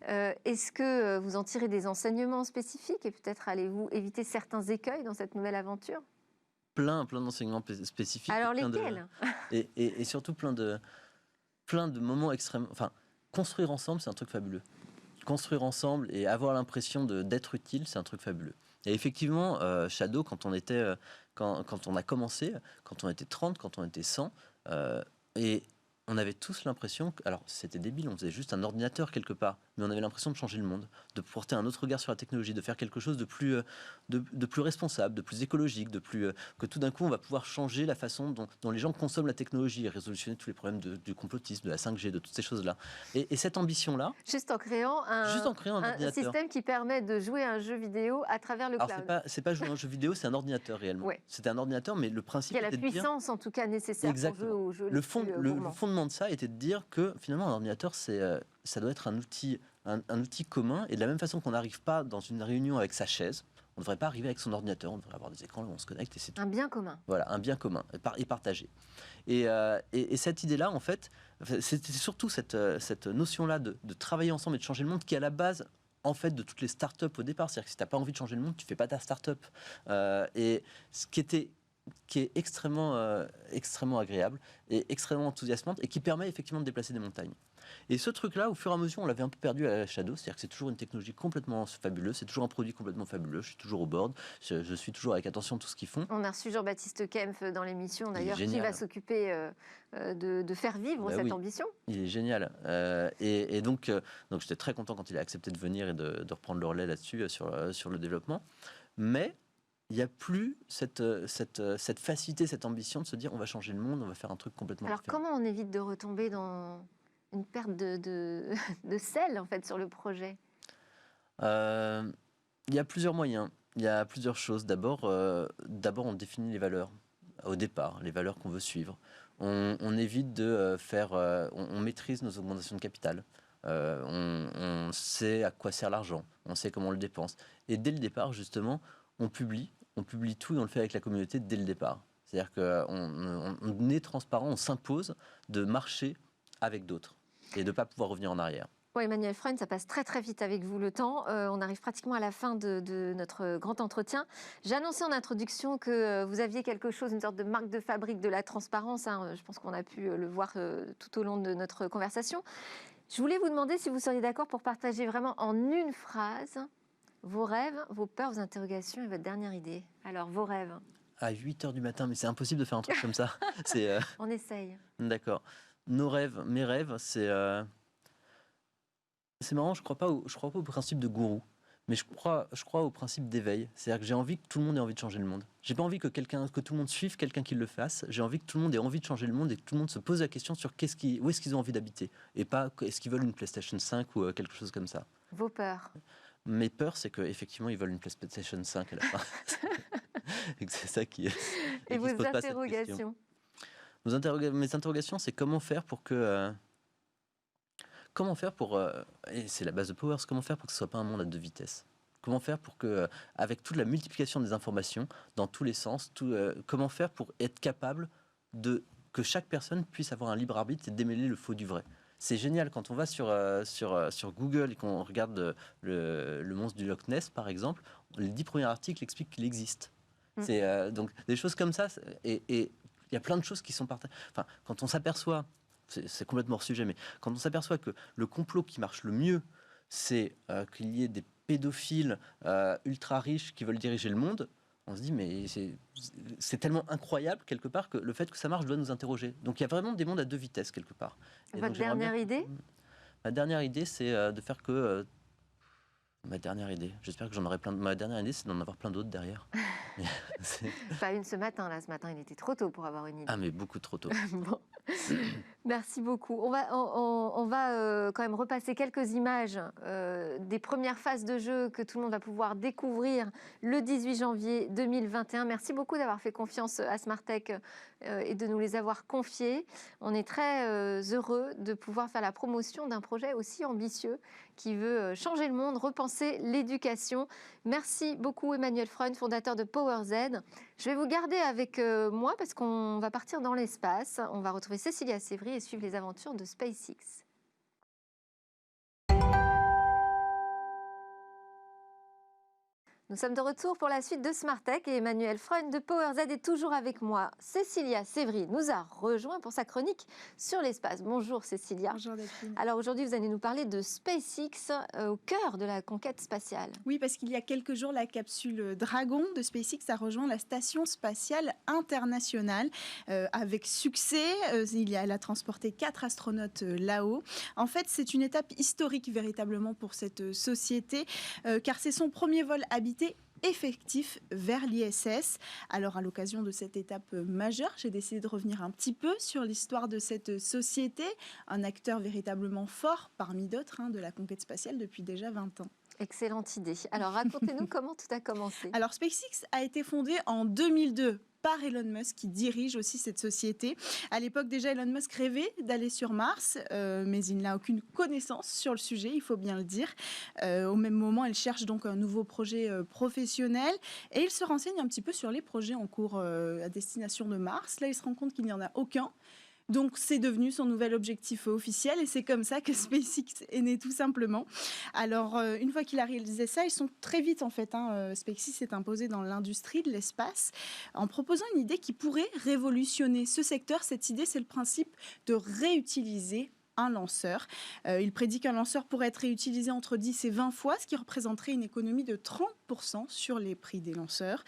Est-ce que vous en tirez des enseignements spécifiques et peut-être allez-vous éviter certains écueils dans cette nouvelle aventure? Plein d'enseignements spécifiques. Alors plein lesquels? Et surtout plein de moments extrêmement... Enfin, construire ensemble, c'est un truc fabuleux. Construire ensemble et avoir l'impression d'être utile, c'est un truc fabuleux. Et effectivement, Shadow, quand on a commencé, quand on était 30, quand on était 100, et on avait tous l'impression que, alors c'était débile, on faisait juste un ordinateur quelque part, mais on avait l'impression de changer le monde, de porter un autre regard sur la technologie, de faire quelque chose de plus responsable, de plus écologique, que tout d'un coup on va pouvoir changer la façon dont les gens consomment la technologie et révolutionner tous les problèmes du complotisme, de la 5G, de toutes ces choses-là. Et cette ambition-là... Juste en créant un système qui permet de jouer à un jeu vidéo à travers le cloud. Alors c'est pas jouer à un jeu vidéo, c'est un ordinateur réellement. Ouais. C'était un ordinateur, mais le principe... Il y a la puissance en tout cas nécessaire pour jouer aux jeux le fondement de ça était de dire que finalement un ordinateur, ça doit être un outil commun, et de la même façon qu'on n'arrive pas dans une réunion avec sa chaise, on ne devrait pas arriver avec son ordinateur, on devrait avoir des écrans où on se connecte et c'est tout. Un bien commun. Voilà, un bien commun et partagé. Et cette idée-là, en fait, c'était surtout cette notion-là de travailler ensemble et de changer le monde qui est à la base en fait de toutes les startups au départ. C'est-à-dire que si tu n'as pas envie de changer le monde, tu ne fais pas ta startup. Et ce qui est extrêmement agréable et extrêmement enthousiasmante et qui permet effectivement de déplacer des montagnes. Et ce truc-là, au fur et à mesure, on l'avait un peu perdu à Shadow, c'est-à-dire que c'est toujours une technologie complètement fabuleuse, c'est toujours un produit complètement fabuleux, je suis toujours au board, je suis toujours avec attention tout ce qu'ils font. On a reçu Jean-Baptiste Kempf dans l'émission, d'ailleurs, qui va s'occuper de faire vivre cette ambition. Il est génial. Et donc j'étais très content quand il a accepté de venir et de reprendre le relais là-dessus, sur le développement. Mais il n'y a plus cette facilité, cette ambition de se dire on va changer le monde, on va faire un truc complètement différent. Alors comment on évite de retomber dans une perte de sel en fait sur le projet? Il y a plusieurs moyens, il y a plusieurs choses. D'abord, on définit les valeurs au départ, les valeurs qu'on veut suivre. On évite de faire... on maîtrise nos augmentations de capital. On sait à quoi sert l'argent, on sait comment on le dépense. Et dès le départ, justement, on publie tout et on le fait avec la communauté dès le départ. C'est-à-dire qu'on est transparent, on s'impose de marcher avec d'autres et de ne pas pouvoir revenir en arrière. Oui, Emmanuel Freund, ça passe très très vite avec vous le temps. On arrive pratiquement à la fin de notre grand entretien. J'ai annoncé en introduction que vous aviez quelque chose, une sorte de marque de fabrique de la transparence. Je pense qu'on a pu le voir tout au long de notre conversation. Je voulais vous demander si vous seriez d'accord pour partager vraiment en une phrase vos rêves, vos peurs, vos interrogations et votre dernière idée. Alors, vos rêves. À 8h du matin, mais c'est impossible de faire un truc comme ça. On essaye. D'accord. Mes rêves, c'est marrant, je crois pas au principe de gourou, mais je crois au principe d'éveil. C'est-à-dire que j'ai envie que tout le monde ait envie de changer le monde. J'ai pas envie que tout le monde suive quelqu'un qui le fasse. J'ai envie que tout le monde ait envie de changer le monde et que tout le monde se pose la question sur où est-ce qu'ils ont envie d'habiter et pas est-ce qu'ils veulent une PlayStation 5 ou quelque chose comme ça. Vos peurs. Mes peurs, c'est qu'effectivement, ils veulent une PlayStation 5 à la fin. Et que c'est ça qui est... Et vos interrogations? Mes interrogations, c'est comment faire pour et c'est la base de Powers, comment faire pour que ce soit pas un monde à 2 vitesses? Comment faire pour que, avec toute la multiplication des informations dans tous les sens, comment faire pour être capable que chaque personne puisse avoir un libre arbitre et démêler le faux du vrai? C'est génial quand on va sur Google et qu'on regarde le monstre du Loch Ness, par exemple, les 10 premiers articles expliquent qu'il existe. C'est donc des choses comme ça, et il y a plein de choses qui sont partagées. Enfin, quand on s'aperçoit, c'est complètement hors sujet, mais quand on s'aperçoit que le complot qui marche le mieux, c'est qu'il y ait des pédophiles ultra riches qui veulent diriger le monde, On se dit, mais c'est tellement incroyable, quelque part, que le fait que ça marche doit nous interroger. Donc il y a vraiment des mondes à deux vitesses, quelque part. Et Votre donc, j'aimerais dernière idée? Ma dernière idée, c'est de faire que... ma dernière idée, j'espère que j'en aurai plein. Ma dernière idée, c'est d'en avoir plein d'autres derrière. Mais Pas une ce matin, là. Ce matin, il était trop tôt pour avoir une idée. ah, mais beaucoup trop tôt. Bon. Merci beaucoup. On va quand même repasser quelques images des premières phases de jeu que tout le monde va pouvoir découvrir le 18 janvier 2021. Merci beaucoup d'avoir fait confiance à Smartech et de nous les avoir confiés. On est très heureux de pouvoir faire la promotion d'un projet aussi ambitieux qui veut changer le monde, repenser l'éducation. Merci beaucoup Emmanuel Freund, fondateur de PowerZ. Je vais vous garder avec moi parce qu'on va partir dans l'espace. On va retrouver Cécilia Sévry et suivre les aventures de SpaceX. Nous sommes de retour pour la suite de Smartech et Emmanuel Freund de PowerZ est toujours avec moi. Cécilia Sévry nous a rejoint pour sa chronique sur l'espace. Bonjour Cécilia. Bonjour Delphine. Alors aujourd'hui, vous allez nous parler de SpaceX au cœur de la conquête spatiale. Oui, parce qu'il y a quelques jours, la capsule Dragon de SpaceX a rejoint la Station spatiale internationale avec succès. Elle a transporté 4 astronautes là-haut. En fait, c'est une étape historique véritablement pour cette société, car c'est son premier vol habité effectif vers l'ISS. Alors, à l'occasion de cette étape majeure, j'ai décidé de revenir un petit peu sur l'histoire de cette société, un acteur véritablement fort parmi d'autres de la conquête spatiale depuis déjà 20 ans. Excellente idée. Alors, racontez-nous comment tout a commencé. Alors, SpaceX a été fondé en 2002 par Elon Musk, qui dirige aussi cette société. À l'époque, déjà, Elon Musk rêvait d'aller sur Mars, mais il n'a aucune connaissance sur le sujet, il faut bien le dire. Au même moment, il cherche donc un nouveau projet professionnel et il se renseigne un petit peu sur les projets en cours à destination de Mars. Là, il se rend compte qu'il n'y en a aucun. Donc, c'est devenu son nouvel objectif officiel et c'est comme ça que SpaceX est né tout simplement. Alors, une fois qu'il a réalisé ça, ils sont très vite en fait. SpaceX s'est imposé dans l'industrie de l'espace en proposant une idée qui pourrait révolutionner ce secteur. Cette idée, c'est le principe de réutiliser un lanceur. Il prédit qu'un lanceur pourrait être réutilisé entre 10 et 20 fois, ce qui représenterait une économie de 30% sur les prix des lanceurs.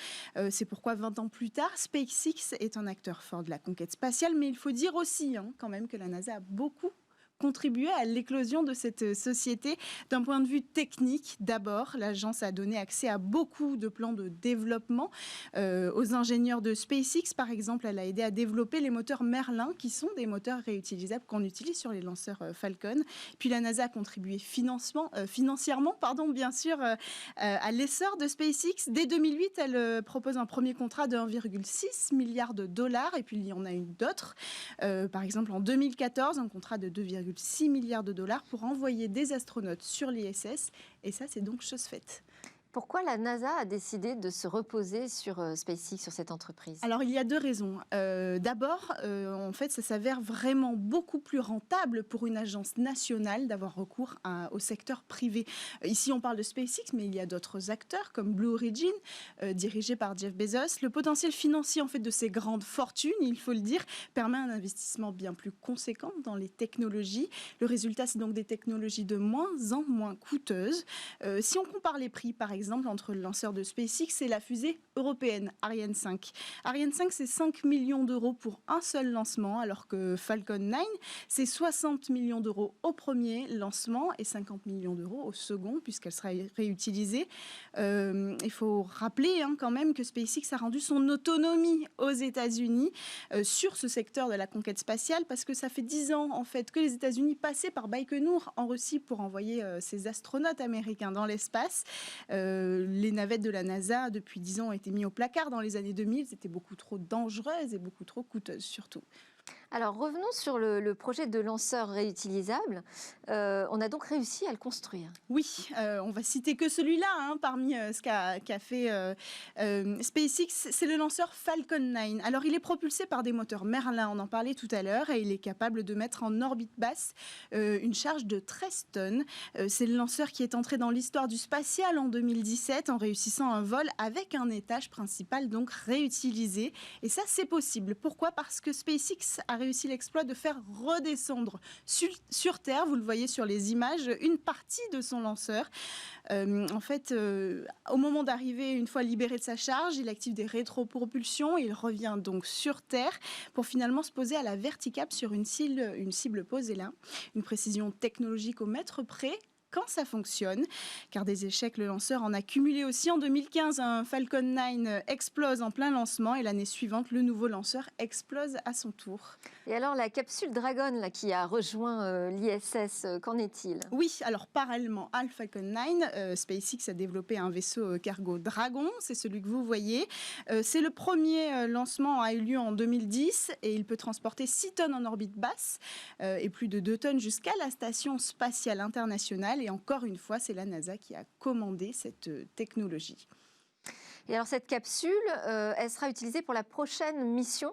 C'est pourquoi 20 ans plus tard, SpaceX est un acteur fort de la conquête spatiale, mais il faut dire aussi quand même que la NASA a beaucoup contribuer à l'éclosion de cette société d'un point de vue technique. D'abord, l'agence a donné accès à beaucoup de plans de développement aux ingénieurs de SpaceX. Par exemple, elle a aidé à développer les moteurs Merlin, qui sont des moteurs réutilisables qu'on utilise sur les lanceurs Falcon. Puis la NASA a contribué financièrement, bien sûr, à l'essor de SpaceX. Dès 2008, elle propose un premier contrat de 1,6 milliard de dollars, et puis il y en a eu d'autres. Par exemple, en 2014, un contrat de 2,6 milliards de dollars pour envoyer des astronautes sur l'ISS. Et ça, c'est donc chose faite. Pourquoi la NASA a décidé de se reposer sur SpaceX, sur cette entreprise ? Alors, il y a 2 raisons. D'abord, en fait, ça s'avère vraiment beaucoup plus rentable pour une agence nationale d'avoir recours au secteur privé. Ici, on parle de SpaceX, mais il y a d'autres acteurs comme Blue Origin, dirigé par Jeff Bezos. Le potentiel financier en fait, de ces grandes fortunes, il faut le dire, permet un investissement bien plus conséquent dans les technologies. Le résultat, c'est donc des technologies de moins en moins coûteuses. Si on compare les prix, par exemple, entre le lanceur de SpaceX et la fusée européenne Ariane 5. Ariane 5, c'est 5 millions d'euros pour un seul lancement, alors que Falcon 9, c'est 60 millions d'euros au premier lancement et 50 millions d'euros au second, puisqu'elle sera réutilisée. Il faut rappeler quand même que SpaceX a rendu son autonomie aux États-Unis sur ce secteur de la conquête spatiale, parce que ça fait 10 ans en fait, que les États-Unis passaient par Baïkonour en Russie pour envoyer ces astronautes américains dans l'espace. Les navettes de la NASA, depuis 10 ans, ont été mises au placard. Dans les années 2000, c'était beaucoup trop dangereuses et beaucoup trop coûteuses, surtout. Alors, revenons sur le projet de lanceur réutilisable. On a donc réussi à le construire. Oui, on va citer que celui-là parmi ce qu'a fait SpaceX. C'est le lanceur Falcon 9. Alors, il est propulsé par des moteurs Merlin, on en parlait tout à l'heure, et il est capable de mettre en orbite basse une charge de 13 tonnes. C'est le lanceur qui est entré dans l'histoire du spatial en 2017 en réussissant un vol avec un étage principal, donc réutilisé. Et ça, c'est possible. Pourquoi ? Parce que SpaceX Mars a réussi l'exploit de faire redescendre sur Terre, vous le voyez sur les images, une partie de son lanceur. En fait, au moment d'arriver, une fois libéré de sa charge, il active des rétropropulsions. Il revient donc sur Terre pour finalement se poser à la verticale sur une cible posée là. Une précision technologique au mètre près. Quand ça fonctionne, car des échecs, le lanceur en a cumulé aussi. En 2015, un Falcon 9 explose en plein lancement et l'année suivante, le nouveau lanceur explose à son tour. Et alors, la capsule Dragon là, qui a rejoint l'ISS, qu'en est-il ? Oui, alors parallèlement à Falcon 9, SpaceX a développé un vaisseau cargo Dragon, c'est celui que vous voyez. C'est le premier lancement a eu lieu en 2010 et il peut transporter 6 tonnes en orbite basse et plus de 2 tonnes jusqu'à la Station spatiale internationale. Et encore une fois, c'est la NASA qui a commandé cette technologie. Et alors, cette capsule, elle sera utilisée pour la prochaine mission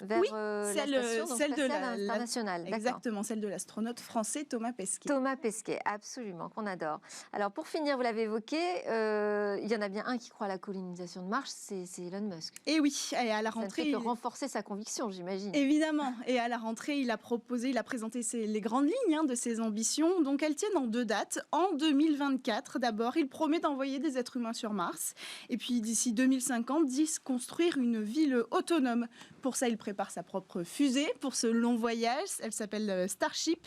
vers la station spatiale internationale. Exactement, celle de l'astronaute français Thomas Pesquet. Thomas Pesquet, absolument, qu'on adore. Alors, pour finir, vous l'avez évoqué, il y en a bien un qui croit à la colonisation de Mars, c'est Elon Musk. Et oui, et à la rentrée... Ça ne fait que renforcer sa conviction, j'imagine. Évidemment, et à la rentrée, il a présenté les grandes lignes de ses ambitions. Donc, elles tiennent en 2 dates. En 2024, d'abord, il promet d'envoyer des êtres humains sur Mars. Et puis, d'ici 2050, dit construire une ville autonome. Pour ça, il prépare sa propre fusée pour ce long voyage. Elle s'appelle Starship.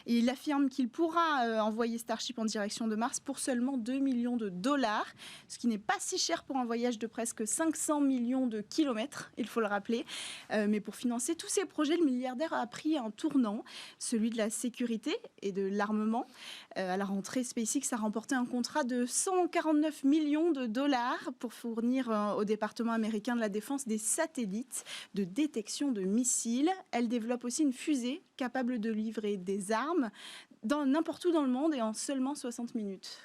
Et il affirme qu'il pourra envoyer Starship en direction de Mars pour seulement 2 millions de dollars, ce qui n'est pas si cher pour un voyage de presque 500 millions de kilomètres, il faut le rappeler. Mais pour financer tous ces projets, le milliardaire a pris un tournant, celui de la sécurité et de l'armement. À la rentrée, SpaceX a remporté un contrat de 149 millions de dollars pour fournir au département américain de la défense des satellites de détection de missiles. Elle développe aussi une fusée capable de livrer des armes n'importe où dans le monde et en seulement 60 minutes.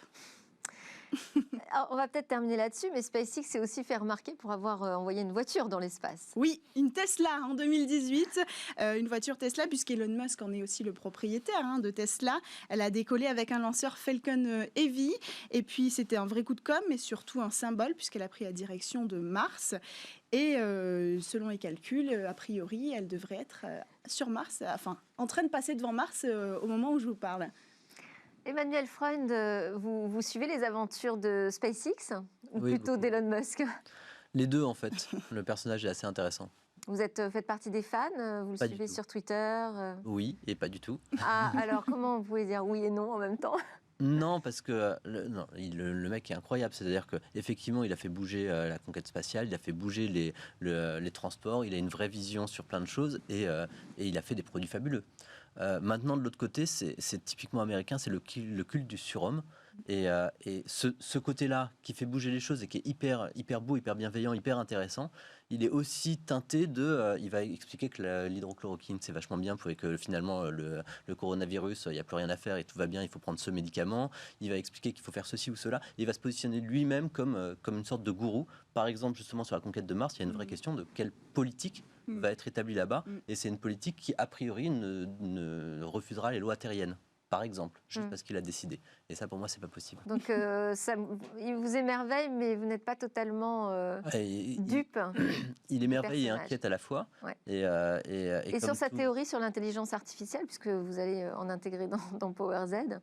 Alors, on va peut-être terminer là-dessus, mais SpaceX s'est aussi fait remarquer pour avoir envoyé une voiture dans l'espace. Oui, une Tesla en 2018, une voiture Tesla, puisqu'Elon Musk en est aussi le propriétaire de Tesla. Elle a décollé avec un lanceur Falcon Heavy, et puis c'était un vrai coup de com', mais surtout un symbole, puisqu'elle a pris la direction de Mars. Et selon les calculs, a priori, elle devrait être sur Mars, enfin, en train de passer devant Mars au moment où je vous parle. Emmanuel Freund, vous suivez les aventures de SpaceX ou Oui, plutôt beaucoup. d'Elon Musk ? Les deux, en fait. Le personnage est assez intéressant. Vous faites partie des fans, vous le Pas du suivez tout. sur Twitter Oui, et pas du tout. Ah, alors comment vous pouvez dire oui et non en même temps ? Non, parce que le mec est incroyable. C'est-à-dire qu'effectivement, il a fait bouger la conquête spatiale, il a fait bouger les transports, il a une vraie vision sur plein de choses et il a fait des produits fabuleux. Maintenant, de l'autre côté, c'est typiquement américain, c'est le culte du surhomme. Et ce côté-là qui fait bouger les choses et qui est hyper beau, hyper bienveillant, hyper intéressant, il est aussi teinté il va expliquer que l'hydrochloroquine c'est vachement bien pour que finalement le coronavirus, il n'y a plus rien à faire et tout va bien, il faut prendre ce médicament. Il va expliquer qu'il faut faire ceci ou cela. Il va se positionner lui-même comme une sorte de gourou. Par exemple, justement sur la conquête de Mars, il y a une vraie question de quelle politique va être établie là-bas. Et c'est une politique qui, a priori, ne refusera les lois terriennes. Par exemple, juste parce qu'il a décidé. Et ça, pour moi, c'est pas possible. Donc, il vous émerveille, mais vous n'êtes pas totalement dupe. Il émerveille et inquiète à la fois. Ouais. Et sur sa théorie sur l'intelligence artificielle, puisque vous allez en intégrer dans Power Z,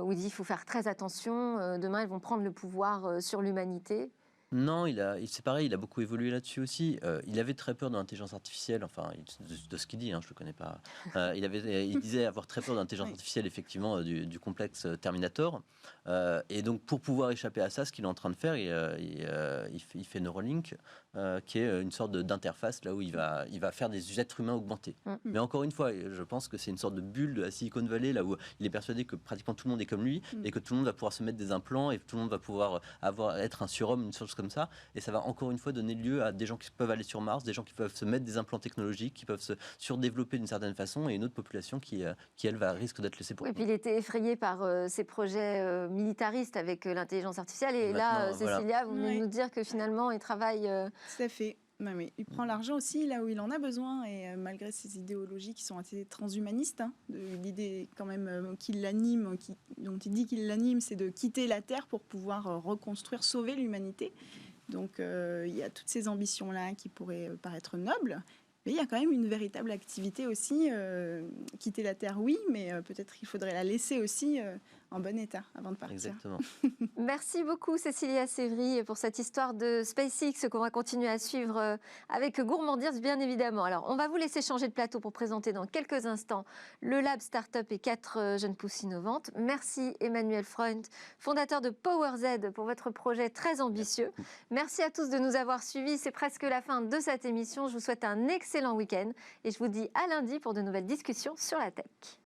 où il dit qu'il faut faire très attention. Demain, ils vont prendre le pouvoir sur l'humanité. Non, c'est pareil, il a beaucoup évolué là-dessus aussi. Il avait très peur de l'intelligence artificielle, enfin, de ce qu'il dit, je ne le connais pas. Il disait avoir très peur de l'intelligence artificielle, effectivement, du complexe Terminator. Et donc, pour pouvoir échapper à ça, ce qu'il est en train de faire, il fait Neuralink, qui est une sorte d'interface, là où il va faire des êtres humains augmentés. Mais encore une fois, je pense que c'est une sorte de bulle de la Silicon Valley, là où il est persuadé que pratiquement tout le monde est comme lui, et que tout le monde va pouvoir se mettre des implants, et tout le monde va pouvoir être un surhomme, une chose comme ça, et ça va encore une fois donner lieu à des gens qui peuvent aller sur Mars, des gens qui peuvent se mettre des implants technologiques, qui peuvent se surdévelopper d'une certaine façon, et une autre population qui elle, risque d'être laissée pour compte. Et puis il était effrayé par ces projets militaristes avec l'intelligence artificielle, et là, Cécilia, vous venez de nous dire que finalement, il travaille... Tout à fait. Non, mais il prend l'argent aussi là où il en a besoin, et malgré ses idéologies qui sont assez transhumanistes, l'idée quand même qu'il l'anime, dont il dit qu'il l'anime, c'est de quitter la Terre pour pouvoir reconstruire, sauver l'humanité. Donc il y a toutes ces ambitions-là qui pourraient paraître nobles, Mais il y a quand même une véritable activité aussi. Quitter la Terre, oui, mais peut-être qu'il faudrait la laisser aussi en bon état avant de partir. Exactement. Merci beaucoup Cécilia Sévry pour cette histoire de SpaceX qu'on va continuer à suivre avec gourmandise bien évidemment. Alors on va vous laisser changer de plateau pour présenter dans quelques instants le Lab Startup et 4 jeunes pousses innovantes. Merci Emmanuel Freund, fondateur de PowerZ pour votre projet très ambitieux. Merci à tous de nous avoir suivis. C'est presque la fin de cette émission. Je vous souhaite un excellent week-end et je vous dis à lundi pour de nouvelles discussions sur la tech.